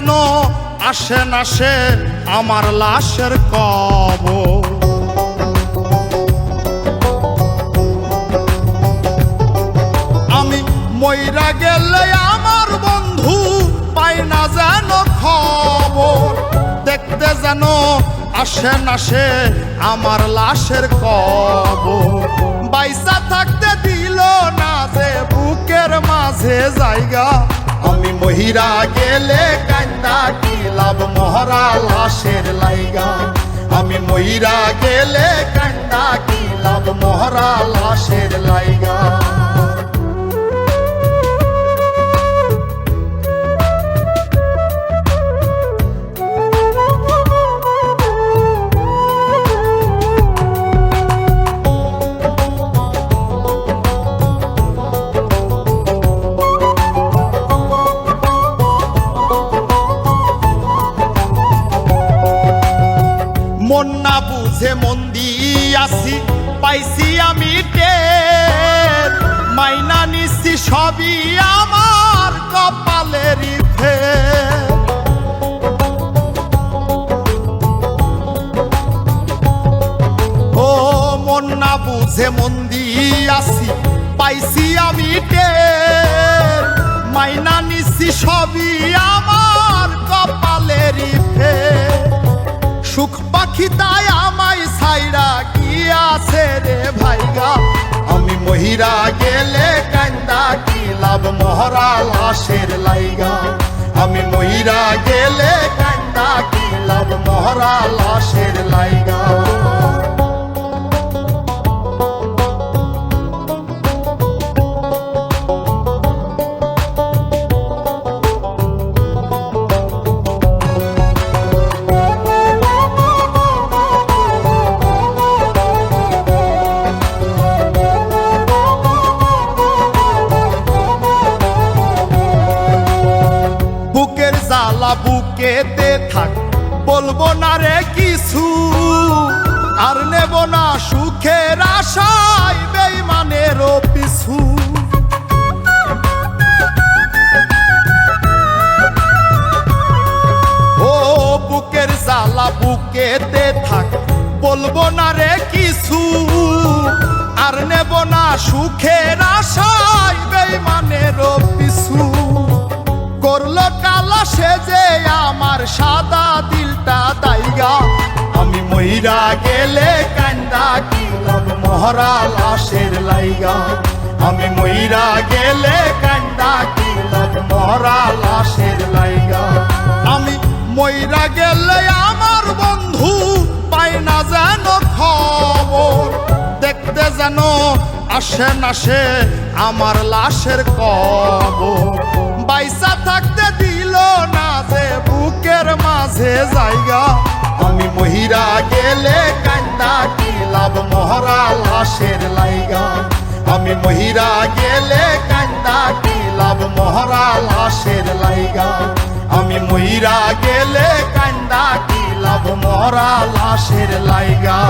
যেন আসে না সে আমার লাশের কবর। আমি মইরা গেলে আমার বন্ধু পাই না যেন খবর, দেখতে যেন আসে না সে আমার লাশের কবর। বাইসা থাকতে দিল না যে বুকের মাঝে জায়গা, আমি মহিরা গেলে কান্দা কি লাভ মহরা লাশের লাইগা। আমি মহিরা গেলে কান্দা কি লাভ মহরা লাশের লাইগা। মন না বুঝে মন দিয়াছি পাইছি আমি টের, মাইনা নিছি সবই আমার কপালেরই ফের। ও মন না বুঝে মন দিয়াছি পাইছি আমি টের, মাইনা নিছি সবই আমার কপালেরই ফের। সুখ পাখি তাই আমায় ছাইরা গিয়াছে রে ভাইগা, আমি মহিরা গেলে কান্দা কি লাভ মহরা লাশের লাইগা। আমি মহিরা গেলে কান্দা কি লাভ মহরা লাশের লাইগা। বুকেতে থাক বলবো না রে কিছু, আর নেব না সুখের আশায় বেঈমানেরও পিছু। ও বুকের জ্বালা বুকেতে থাক বলবো না রে কিছু, আর নেব না সুখের আশায় বেঈমানেরও পিছু। করলো কালা সে যে আমার সাদা দিলটা দাইগা, আমি মইরা গেলে কান্দা কি লাভ মহরা লাশের লাইগা। আমি মইরা গেলে কান্দা কি লাভ মহরা লাশের লাইগা। আমি মইরা গেলে আমার বন্ধু পাই না যেন খবর, দেখতে যেন আসে না সে আমার লাশের কবর। বাইসা থাকতে দিল না যে বুকের মাঝে জায়গা, আমি মহিরা গেলে কান্দা কি লাভ মহরা লাশের লাইগা। আমি মহিরা গেলে কান্দা কি লাভ মহরা লাশের লাইগা। আমি মহিরা গেলে কান্দা কি লাভ মহরা লাশের লাইগা।